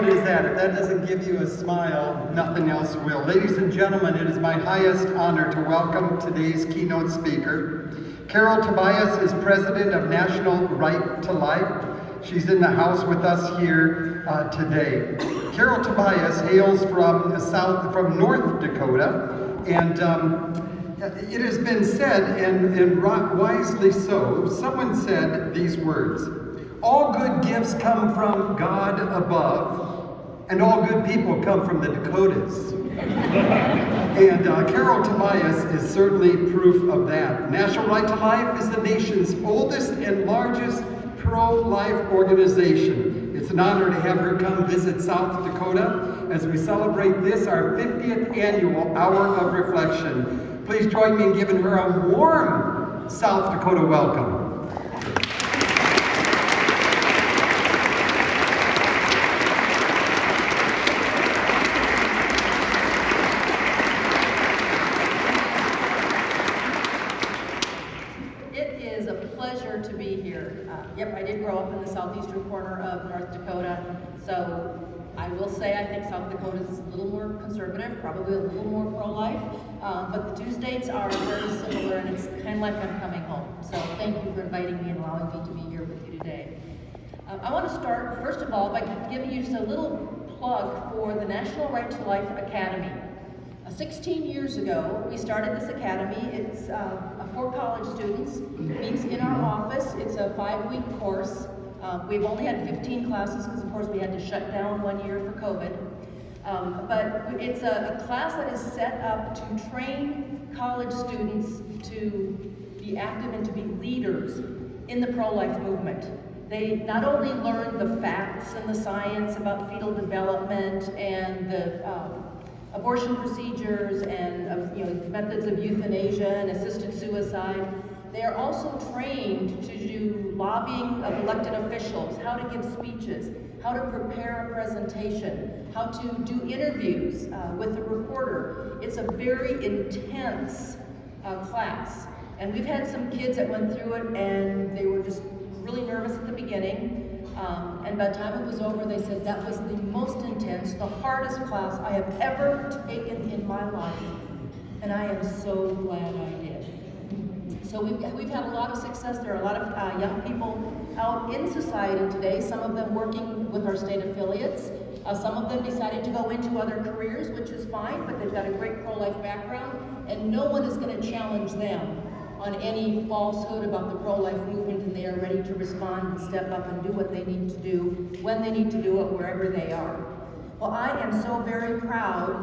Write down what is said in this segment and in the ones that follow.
good is that? If that doesn't give you a smile, nothing else will. Ladies and gentlemen, it is my highest honor to welcome today's keynote speaker. Carol Tobias is president of National Right to Life. She's in the house with us here today. Carol Tobias hails from North Dakota, and it has been said, and wisely so, someone said these words: all good gifts come from God above, and all good people come from the Dakotas. And Carol Tobias is certainly proof of that. National Right to Life is the nation's oldest and largest pro-life organization. It's an honor to have her come visit South Dakota as we celebrate this, our 50th annual Hour of Reflection. Please join me in giving her a warm South Dakota welcome. To be here. Yep, I did grow up in the southeastern corner of North Dakota, so I will say I think South Dakota is a little more conservative, probably a little more pro-life, but the two states are very similar, and it's kind of like I'm coming home. So thank you for inviting me and allowing me to be here with you today. I want to start, first of all, by giving you just a little plug for the National Right to Life Academy. 16 years ago, we started this academy. It's for college students. It meets in our office. It's a 5-week course. We've only had 15 classes because, of course, we had to shut down 1 year for COVID. But it's a class that is set up to train college students to be active and to be leaders in the pro-life movement. They not only learn the facts and the science about fetal development and the abortion procedures and methods of euthanasia and assisted suicide. They are also trained to do lobbying of elected officials, how to give speeches, how to prepare a presentation, how to do interviews with a reporter. It's a very intense class. And we've had some kids that went through it and they were just really nervous at the beginning. And by the time it was over, they said that was the most intense, the hardest class I have ever taken in my life. And I am so glad I did. So we've had a lot of success. There are a lot of young people out in society today, some of them working with our state affiliates. Some of them decided to go into other careers, which is fine, but they've got a great pro-life background, and no one is going to challenge them on any falsehood about the pro-life movement, and they are ready to respond and step up and do what they need to do, when they need to do it, wherever they are. Well, I am so very proud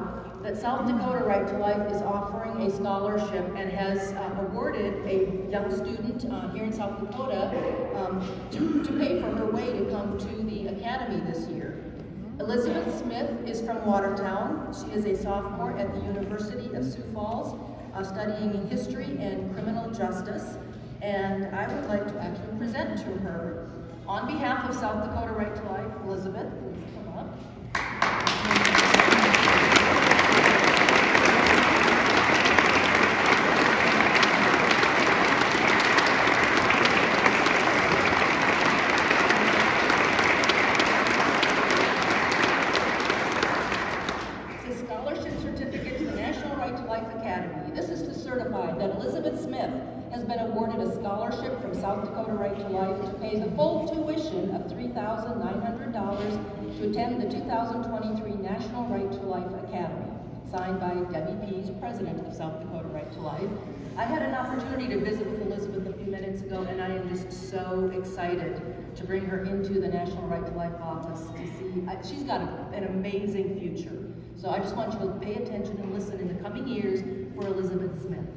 that South Dakota Right to Life is offering a scholarship and has awarded a young student here in South Dakota to pay for her way to come to the academy this year. Elizabeth Smith is from Watertown. She is a sophomore at the University of Sioux Falls, studying history and criminal justice, and I would like to actually present to her, on behalf of South Dakota Right to Life, Elizabeth, please come up. It's a scholarship certificate to the National Right to Life Academy. This is to certify that Elizabeth Smith has been awarded a scholarship from South Dakota Right to Life to pay the full tuition of $3,900 to attend the 2023 National Right to Life Academy, signed by Debbie Pease, president of South Dakota Right to Life. I had an opportunity to visit with Elizabeth a few minutes ago, and I am just so excited to bring her into the National Right to Life office to see. She's got an amazing future. So I just want you to pay attention and listen in the coming years for Elizabeth Smith.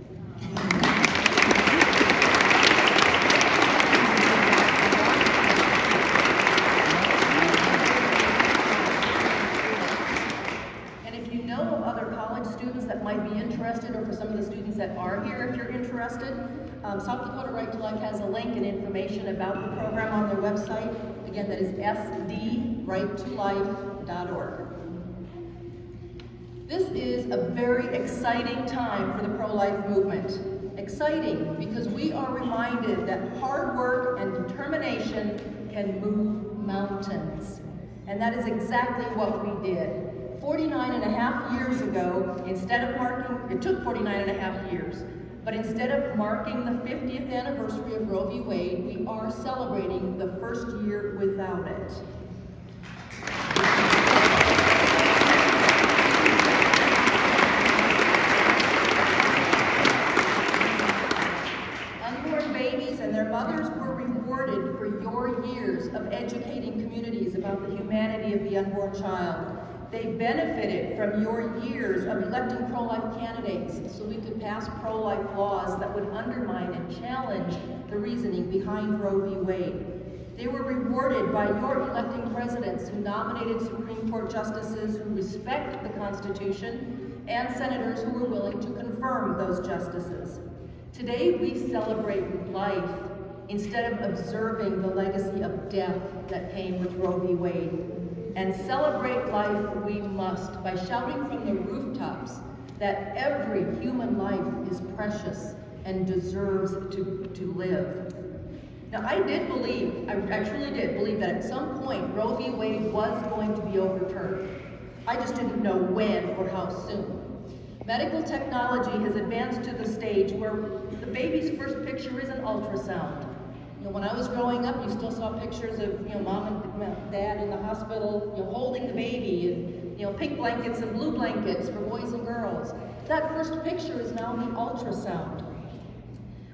And if you know of other college students that might be interested, or for some of the students that are here, if you're interested, South Dakota Right to Life has a link and information about the program on their website. Again, that is sdrighttolife.org. This is a very exciting time for the pro-life movement. Exciting because we are reminded that hard work and determination can move mountains. And that is exactly what we did. 49 and a half years ago, it took 49 and a half years, but instead of marking the 50th anniversary of Roe v. Wade, we are celebrating the first year without it. Unborn babies and their mothers were rewarded for your years of educating communities about the humanity of the unborn child. They benefited from your years of electing pro-life candidates so we could pass pro-life laws that would undermine and challenge the reasoning behind Roe v. Wade. They were rewarded by your electing presidents who nominated Supreme Court justices who respect the Constitution and senators who were willing to confirm those justices. Today we celebrate life instead of observing the legacy of death that came with Roe v. Wade. And celebrate life we must by shouting from the rooftops that every human life is precious and deserves to live. Now, I truly did believe that at some point Roe v. Wade was going to be overturned. I just didn't know when or how soon. Medical technology has advanced to the stage where the baby's first picture is an ultrasound. When I was growing up, you still saw pictures of mom and dad in the hospital, holding the baby, and pink blankets and blue blankets for boys and girls. That first picture is now the ultrasound.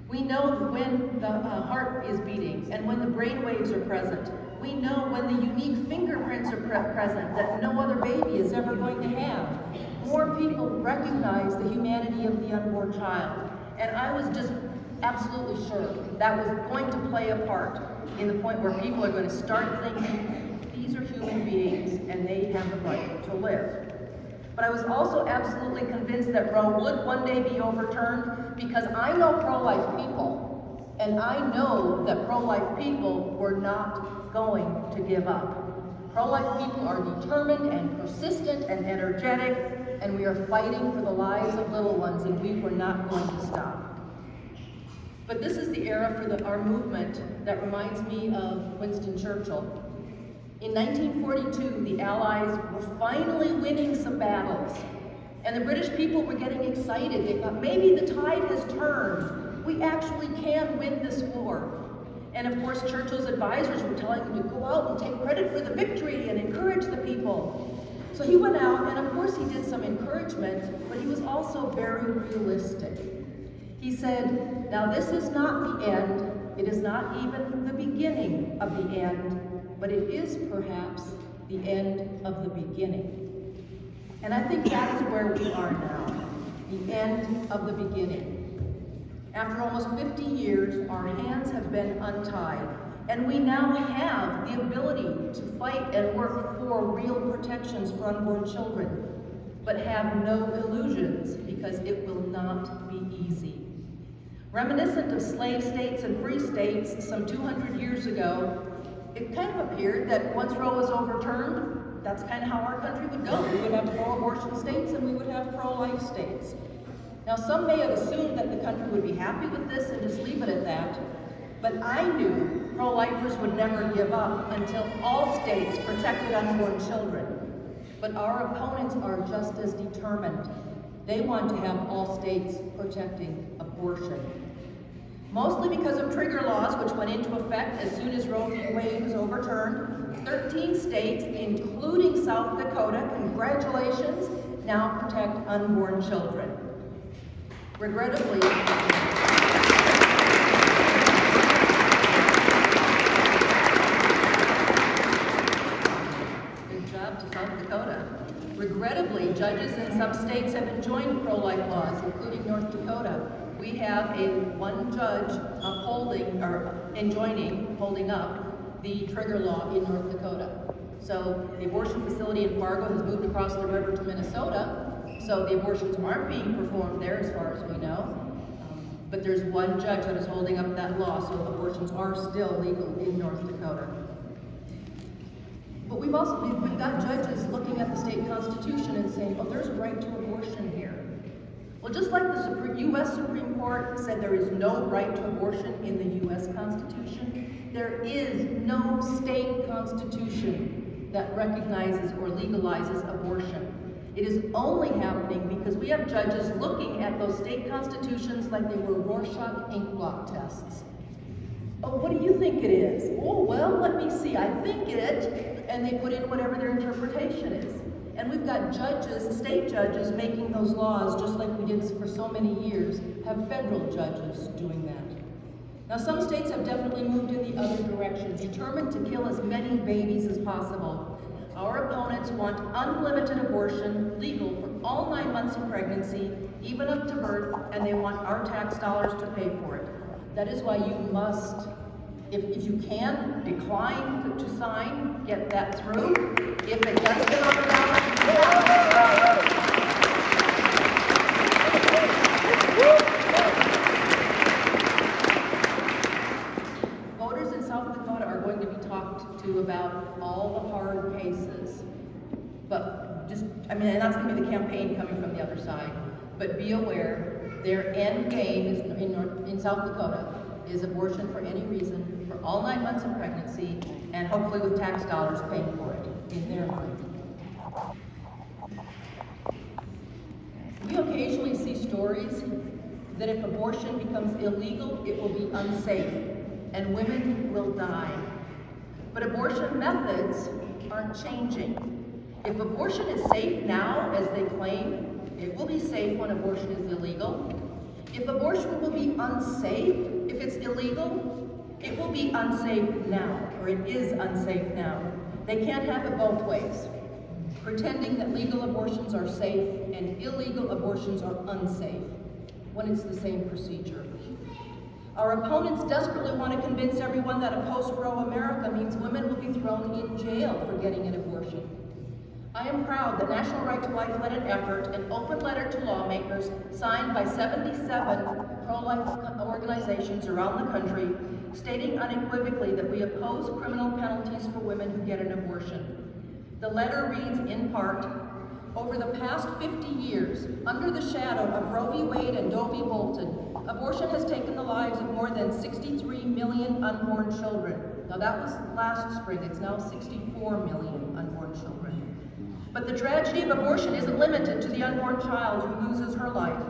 We know when the heart is beating and when the brain waves are present. We know when the unique fingerprints are present that no other baby is ever going to have. More people recognize the humanity of the unborn child, and I was just absolutely sure that was going to play a part in the point where people are going to start thinking these are human beings and they have the right to live. But I was also absolutely convinced that Roe would one day be overturned because I know pro-life people, and I know that pro-life people were not going to give up. Pro-life people are determined and persistent and energetic, and we are fighting for the lives of little ones, and we were not going to stop. But this is the era for our movement that reminds me of Winston Churchill. In 1942, the Allies were finally winning some battles, and the British people were getting excited. They thought, maybe the tide has turned. We actually can win this war. And of course, Churchill's advisors were telling him to go out and take credit for the victory and encourage the people. So he went out, and of course he did some encouragement, but he was also very realistic. He said, now this is not the end, it is not even the beginning of the end, but it is perhaps the end of the beginning. And I think that is where we are now, the end of the beginning. After almost 50 years, our hands have been untied, and we now have the ability to fight and work for real protections for unborn children, but have no illusions because it will not be easy. Reminiscent of slave states and free states some 200 years ago, it kind of appeared that once Roe was overturned, that's kind of how our country would go. We would have pro-abortion states and we would have pro-life states. Now, some may have assumed that the country would be happy with this and just leave it at that, but I knew pro-lifers would never give up until all states protected unborn children. But our opponents are just as determined. They want to have all states protecting abortion. Mostly because of trigger laws, which went into effect as soon as Roe v. Wade was overturned, 13 states, including South Dakota, congratulations, now protect unborn children. Regrettably, good job to South Dakota. Regrettably, judges in some states have enjoined pro-life laws, including North Dakota. We have one judge holding up the trigger law in North Dakota. So the abortion facility in Fargo has moved across the river to Minnesota, so the abortions aren't being performed there as far as we know. But there's one judge that is holding up that law, so abortions are still legal in North Dakota. But we've got judges looking at the state constitution and saying, oh, there's a right to abortion here. Well, just like the U.S. Supreme Court said there is no right to abortion in the U.S. Constitution, there is no state constitution that recognizes or legalizes abortion. It is only happening because we have judges looking at those state constitutions like they were Rorschach ink blot tests. Oh, what do you think it is? Oh, well, let me see. I think it, and they put in whatever their interpretation is. And we've got judges, state judges, making those laws just like we did for so many years, have federal judges doing that. Now, some states have definitely moved in the other direction, determined to kill as many babies as possible. Our opponents want unlimited abortion, legal for all 9 months of pregnancy, even up to birth, and they want our tax dollars to pay for it. That is why you must, if you can, decline to sign, get that through. If it does get on the ballot, voters in South Dakota are going to be talked to about all the hard cases. But and that's going to be the campaign coming from the other side. But be aware, their end game is in South Dakota is abortion for any reason, for all 9 months of pregnancy, and hopefully with tax dollars paying for it in their mind. We occasionally see stories that if abortion becomes illegal, it will be unsafe, and women will die. But abortion methods aren't changing. If abortion is safe now, as they claim, it will be safe when abortion is illegal. If abortion will be unsafe, if it's illegal, it will be unsafe now, or it is unsafe now. They can't have it both ways, pretending that legal abortions are safe and illegal abortions are unsafe, when it's the same procedure. Our opponents desperately want to convince everyone that a post-Roe America means women will be thrown in jail for getting an abortion. I am proud that National Right to Life led an effort, an open letter to lawmakers signed by 77 pro-life organizations around the country, stating unequivocally that we oppose criminal penalties for women who get an abortion. The letter reads in part, over the past 50 years, under the shadow of Roe v. Wade and Doe v. Bolton, abortion has taken the lives of more than 63 million unborn children. Now that was last spring, it's now 64 million unborn children. But the tragedy of abortion isn't limited to the unborn child who loses her life.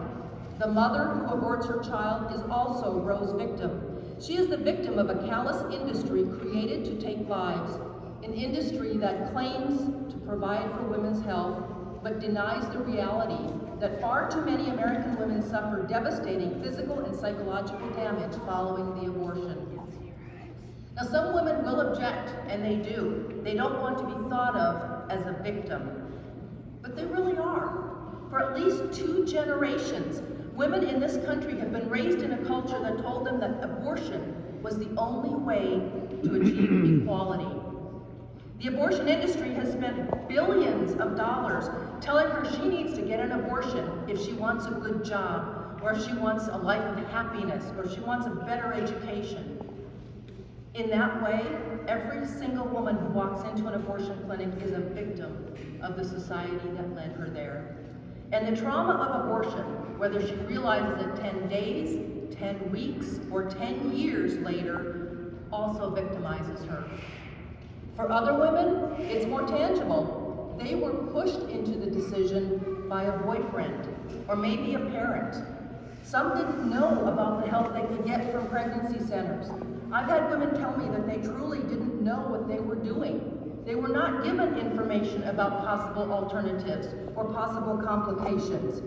The mother who aborts her child is also Roe's victim. She is the victim of a callous industry created to take lives, an industry that claims to provide for women's health, but denies the reality that far too many American women suffer devastating physical and psychological damage following the abortion. Now, some women will object, and they do. They don't want to be thought of as a victim, but they really are. For at least 2 generations, women in this country have been raised in a culture that told them that abortion was the only way to achieve equality. The abortion industry has spent billions of dollars telling her she needs to get an abortion if she wants a good job, or if she wants a life of happiness, or if she wants a better education. In that way, every single woman who walks into an abortion clinic is a victim of the society that led her there. And the trauma of abortion, whether she realizes it 10 days, 10 weeks, or 10 years later, also victimizes her. For other women, it's more tangible. They were pushed into the decision by a boyfriend, or maybe a parent. Some didn't know about the help they could get from pregnancy centers. I've had women tell me that they truly didn't know what they were doing. They were not given information about possible alternatives or possible complications.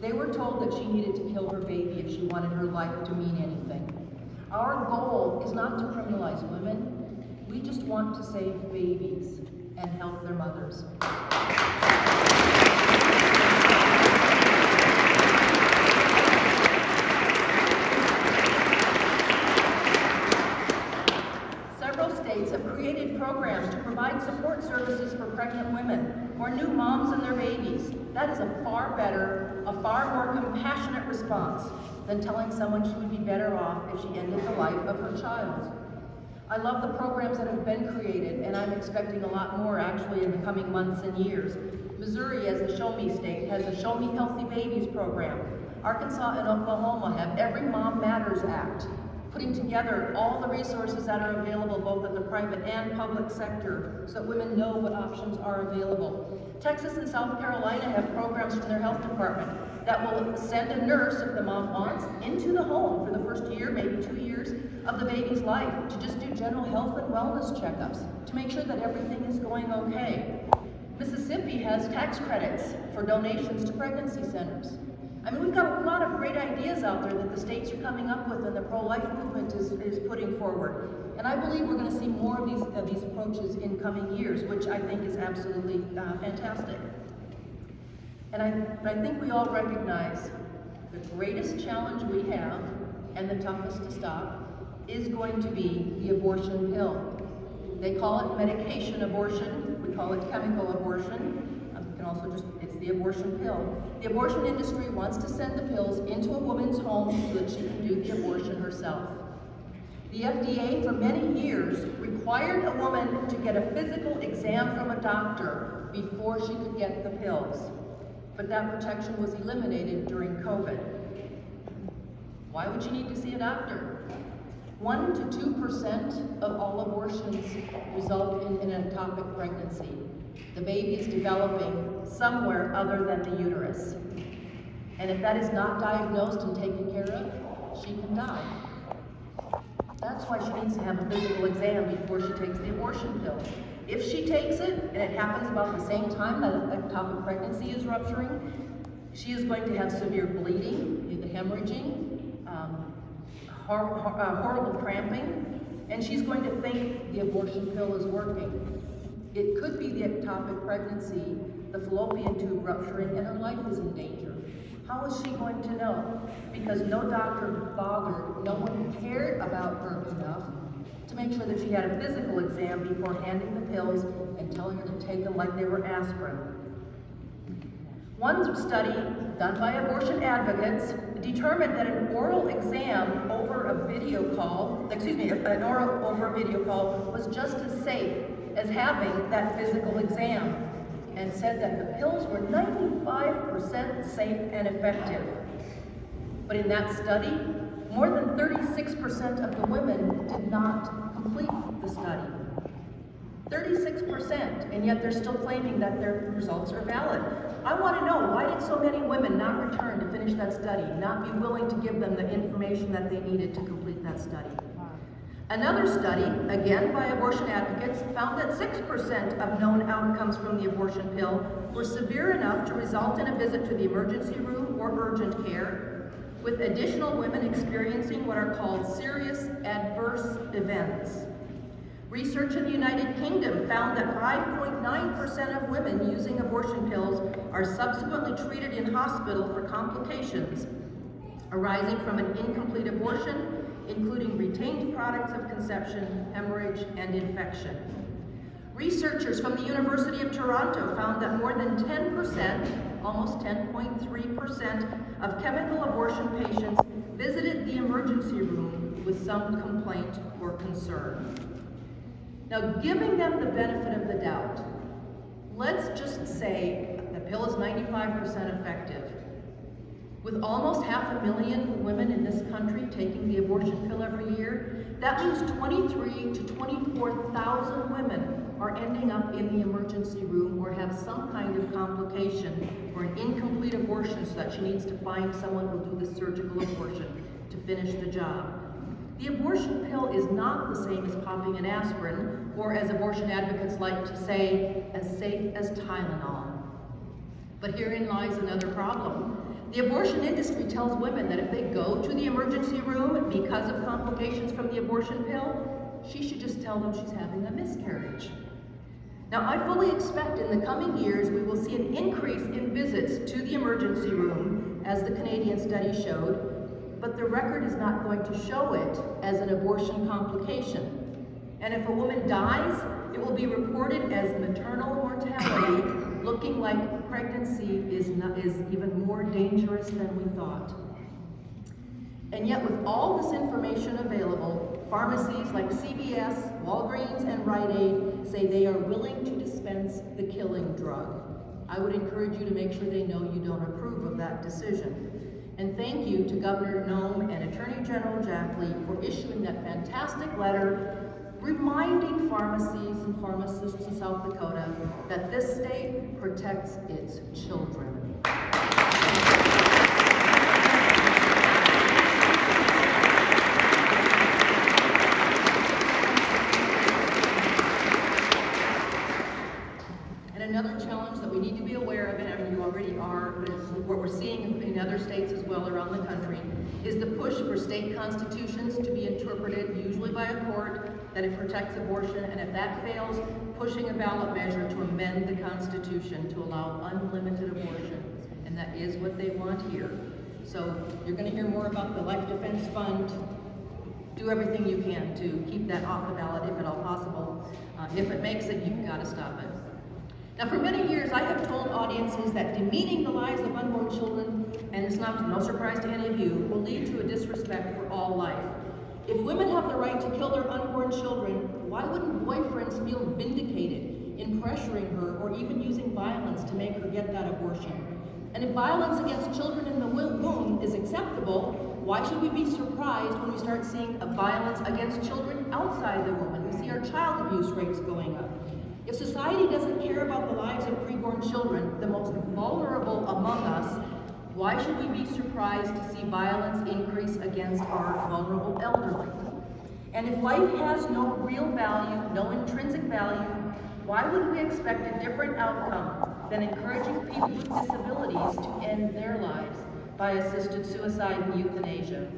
They were told that she needed to kill her baby if she wanted her life to mean anything. Our goal is not to criminalize women. We just want to save babies and help their mothers. Several states have created programs to provide support services for pregnant women or new moms and their babies. That is a far better, a far more compassionate response than telling someone she would be better off if she ended the life of her child. I love the programs that have been created, and I'm expecting a lot more actually in the coming months and years. Missouri, as the Show Me state, has the Show Me Healthy Babies program. Arkansas and Oklahoma have Every Mom Matters Act, putting together all the resources that are available both in the private and public sector so that women know what options are available. Texas and South Carolina have programs from their health department that will send a nurse, if the mom wants, into the home for the first year, maybe 2 years of the baby's life to just do general health and wellness checkups to make sure that everything is going okay. Mississippi has tax credits for donations to pregnancy centers. I mean, we've got a lot of great ideas out there that the states are coming up with and the pro-life movement is putting forward. And I believe we're going to see more of these approaches in coming years, which I think is absolutely fantastic. And I think we all recognize the greatest challenge we have, and the toughest to stop, is going to be the abortion pill. They call it medication abortion, we call it chemical abortion. You can also it's the abortion pill. The abortion industry wants to send the pills into a woman's home so that she can do the abortion herself. The FDA for many years required a woman to get a physical exam from a doctor before she could get the pills. But that protection was eliminated during COVID. Why would she need to see a doctor? 1% to 2% of all abortions result in an ectopic pregnancy. The baby is developing somewhere other than the uterus. And if that is not diagnosed and taken care of, she can die. That's why she needs to have a physical exam before she takes the abortion pill. If she takes it, and it happens about the same time that an ectopic pregnancy is rupturing, she is going to have severe bleeding, the hemorrhaging, horrible cramping, and she's going to think the abortion pill is working. It could be the ectopic pregnancy, the fallopian tube rupturing, and her life is in danger. How is she going to know? Because no doctor bothered, no one cared about her enough to make sure that she had a physical exam before handing the pills and telling her to take them like they were aspirin. One study done by abortion advocates determined that an oral exam over a video call, was just as safe as having that physical exam, and said that the pills were 95% safe and effective. But in that study, more than 36% of the women did not complete the study. 36%, and yet they're still claiming that their results are valid. I want to know, why did so many women not return to finish that study, not be willing to give them the information that they needed to complete that study? Another study, again by abortion advocates, found that 6% of known outcomes from the abortion pill were severe enough to result in a visit to the emergency room or urgent care, with additional women experiencing what are called serious adverse events. Research in the United Kingdom found that 5.9% of women using abortion pills are subsequently treated in hospital for complications arising from an incomplete abortion, including retained products of conception, hemorrhage, and infection. Researchers from the University of Toronto found that more than 10%, almost 10.3%, of chemical abortion patients visited the emergency room with some complaint or concern. Now, giving them the benefit of the doubt, let's just say the pill is 95% effective. With almost 500,000 women in this country taking the abortion pill every year, that means 23,000 to 24,000 women are ending up in the emergency room or have some kind of complication or an incomplete abortion so that she needs to find someone who will do the surgical abortion to finish the job. The abortion pill is not the same as popping an aspirin, or as abortion advocates like to say, as safe as Tylenol. But herein lies another problem. The abortion industry tells women that if they go to the emergency room because of complications from the abortion pill, she should just tell them she's having a miscarriage. Now, I fully expect in the coming years we will see an increase in visits to the emergency room, as the Canadian study showed, but the record is not going to show it as an abortion complication. And if a woman dies, it will be reported as maternal mortality, looking like pregnancy is even more dangerous than we thought. And yet, with all this information available, pharmacies like CVS, Walgreens, and Rite Aid say they are willing to dispense the killing drug. I would encourage you to make sure they know you don't approve of that decision. And thank you to Governor Nome and Attorney General Jackley for issuing that fantastic letter reminding pharmacies and pharmacists in South Dakota that this state protects its children. Another challenge that we need to be aware of, and I mean you already are, but it's what we're seeing in other states as well around the country, is the push for state constitutions to be interpreted, usually by a court, that it protects abortion, and if that fails, pushing a ballot measure to amend the Constitution to allow unlimited abortion. And that is what they want here. So you're going to hear more about the Life Defense Fund. Do everything you can to keep that off the ballot if at all possible. If it makes it, you've got to stop it. Now, for many years, I have told audiences that demeaning the lives of unborn children, and it's no surprise to any of you, will lead to a disrespect for all life. If women have the right to kill their unborn children, why wouldn't boyfriends feel vindicated in pressuring her or even using violence to make her get that abortion? And if violence against children in the womb is acceptable, why should we be surprised when we start seeing violence against children outside the womb and we see our child abuse rates going up? If society doesn't care about the lives of preborn children, the most vulnerable among us, why should we be surprised to see violence increase against our vulnerable elderly? And if life has no real value, no intrinsic value, why would we expect a different outcome than encouraging people with disabilities to end their lives by assisted suicide and euthanasia?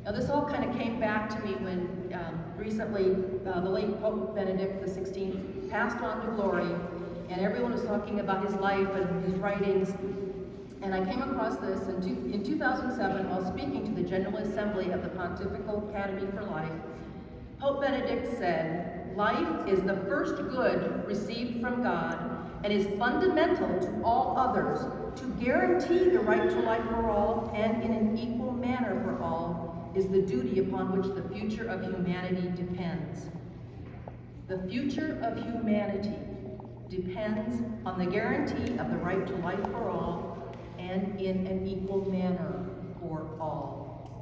Now, this all kind of came back to me when recently the late Pope Benedict XVI passed on to glory, and everyone was talking about his life and his writings. And I came across this in 2007 while speaking to the General Assembly of the Pontifical Academy for Life. Pope Benedict said, "Life is the first good received from God and is fundamental to all others. To guarantee the right to life for all and in an equal manner for all is the duty upon which the future of humanity depends." The future of humanity depends on the guarantee of the right to life for all and in an equal manner for all.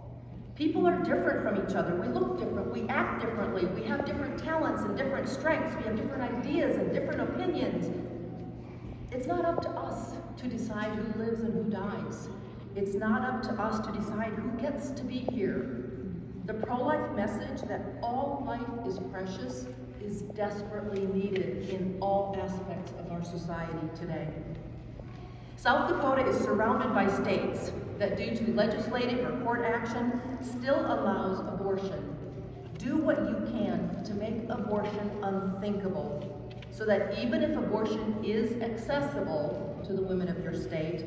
People are different from each other. We look different, we act differently, we have different talents and different strengths, we have different ideas and different opinions. It's not up to us to decide who lives and who dies. It's not up to us to decide who gets to be here. The pro-life message that all life is precious is desperately needed in all aspects of our society today. South Dakota is surrounded by states that, due to legislative or court action, still allows abortion. Do what you can to make abortion unthinkable, so that even if abortion is accessible to the women of your state,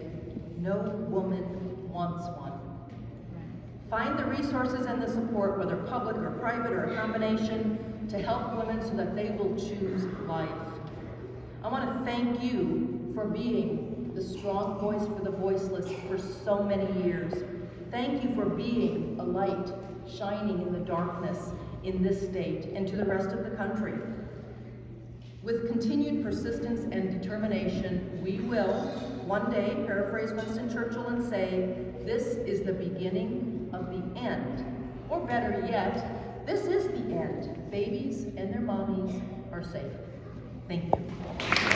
no woman wants one. Find the resources and the support, whether public or private or a combination, to help women so that they will choose life. I want to thank you for being the strong voice for the voiceless for so many years. Thank you for being a light shining in the darkness in this state and to the rest of the country. With continued persistence and determination, we will one day paraphrase Winston Churchill and say, "This is the beginning of the end." Or better yet, this is the end. Babies and their mommies are safe. Thank you.